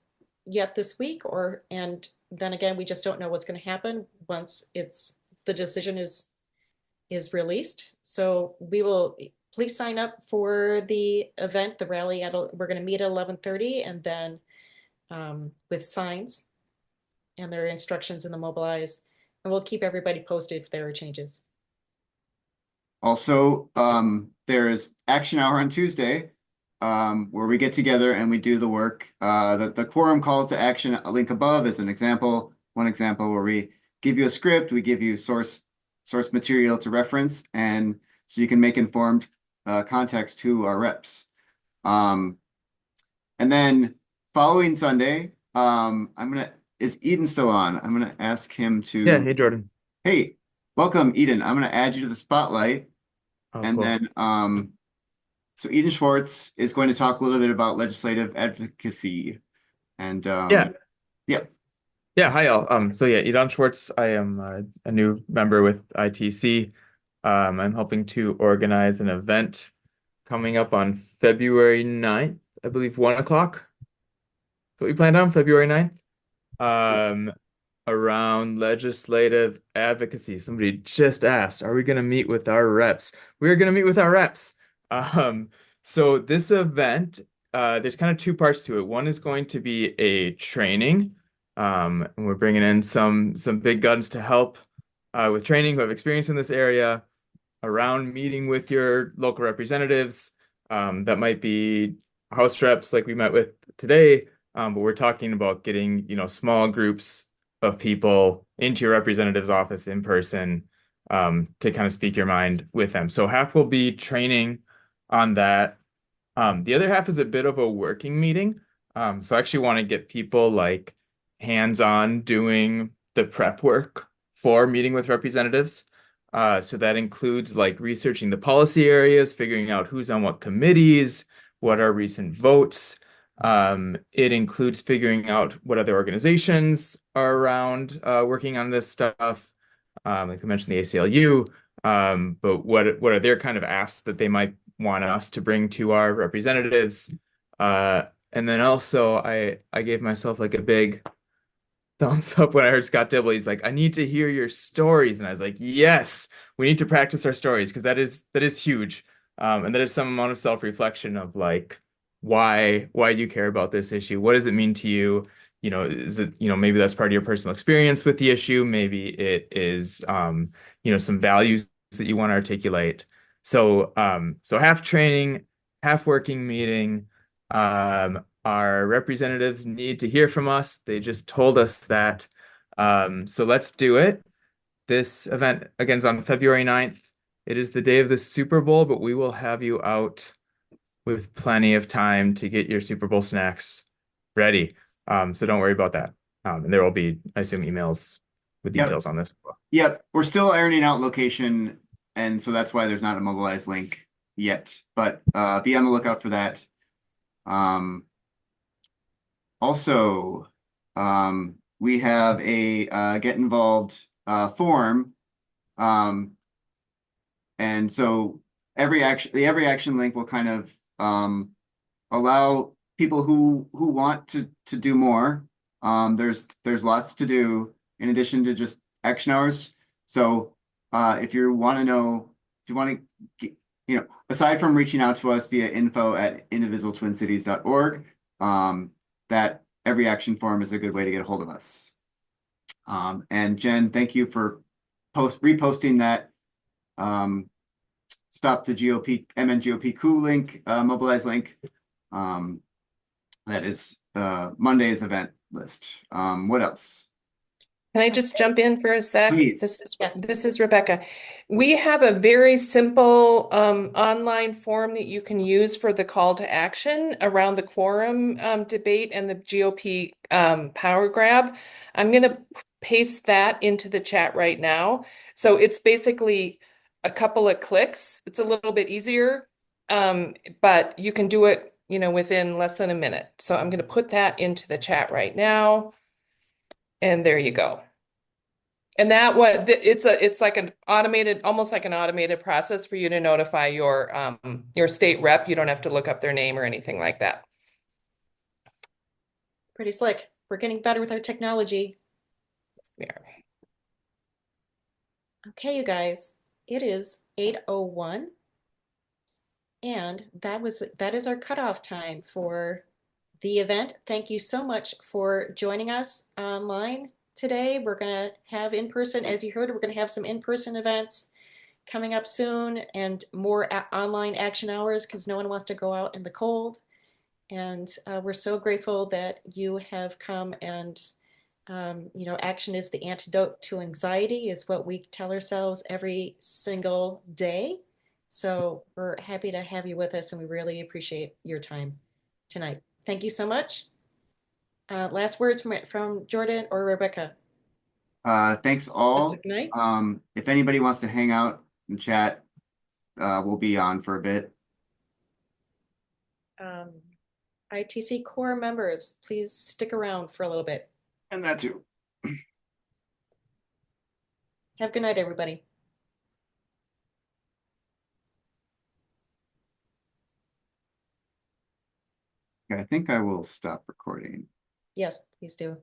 yet this week, and then again, we just don't know what's going to happen once the decision is released. So please sign up for the event, the rally. We're going to meet at 11:30, and then with signs and their instructions in the Mobilize, and we'll keep everybody posted if there are changes. Also, there's Action Hour on Tuesday. where we get together and we do the work. The quorum calls to action, a link above is an example, one example where we give you a script, we give you source material to reference, and so you can make informed context to our reps. And then following Sunday, is Eden still on? I'm gonna ask him Yeah, to, hey Jordan. hey, welcome Eden. I'm gonna add you to the spotlight. Oh, And cool. then so Eden Schwartz is going to talk a little bit about legislative advocacy. And Yeah, yeah. yeah. Hi, all. So yeah, Idan Schwartz. I am a new member with ITC. I'm helping to organize an event coming up on February 9th, I believe, 1 o'clock. So we planned on February 9th. Um, Around legislative advocacy. Somebody just asked, are we going to meet with our reps? We're going to meet with our reps. Um, so this event, there's kind of two parts to it. One is going to be a training, and we're bringing in some big guns to help with training who have experience in this area around meeting with your local representatives. That might be house reps like we met with today, but we're talking about getting, small groups of people into your representative's office in person, to kind of speak your mind with them. So half will be training on that. The other half is a bit of a working meeting. So I actually want to get people like hands-on doing the prep work for meeting with representatives. So that includes like researching the policy areas, figuring out who's on what committees, what are recent votes. It includes figuring out what other organizations are around working on this stuff. Like we mentioned, the ACLU. But what are their kind of asks that they might want us to bring to our representatives? And then also I gave myself like a big thumbs up when I heard Scott Dibble. He's like, I need to hear your stories. And I was like, yes, we need to practice our stories because that is huge. And that is some amount of self-reflection of like, why do you care about this issue? What does it mean to you? Is it, maybe that's part of your personal experience with the issue. Maybe it is, some values that you want to articulate. So half training, half working meeting. Our representatives need to hear from us. They just told us that. So let's do it. This event again is on February 9th. It is the day of the Super Bowl, but we will have you out with plenty of time to get your Super Bowl snacks ready. So don't worry about that. And there will be, I assume, emails with Yep. details on this. Yep. We're still ironing out location, and so that's why there's not a mobilized link yet. But be on the lookout for that. Also, we have a get involved form. And so the every action link will kind of allow people who want to do more. There's lots to do in addition to just action hours. So if you want to aside from reaching out to us via info@indivisible-twincities.org, that every action form is a good way to get a hold of us. And Jen, thank you for reposting that stop the GOP MNGOP coup link, mobilize link. That is Monday's event list. What else? Can I just jump in for a sec? Please. This is Rebecca. We have a very simple online form that you can use for the call to action around the quorum debate and the GOP power grab. I'm going to paste that into the chat right now. So it's basically a couple of clicks. It's a little bit easier, but you can do it, within less than a minute. So I'm going to put that into the chat right now. And there you go. And that it's like an automated, almost like an automated process for you to notify your state rep. You don't have to look up their name or anything like that. Pretty slick. We're getting better with our technology. Yeah. Okay, you guys, it is 8:01, and that is our cutoff time for the event. Thank you so much for joining us online today. We're going to have in-person, as you heard, we're going to have some in-person events, coming up soon, and more online action hours because no one wants to go out in the cold. And we're so grateful that you have come and action is the antidote to anxiety, is what we tell ourselves every single day. So we're happy to have you with us, and we really appreciate your time tonight. Thank you so much. Last words from Jordan or Rebecca. Thanks all. Good night. If anybody wants to hang out and chat, we'll be on for a bit. ITC core members, please stick around for a little bit. And that too. Have a good night, everybody. I think I will stop recording. Yes, please do.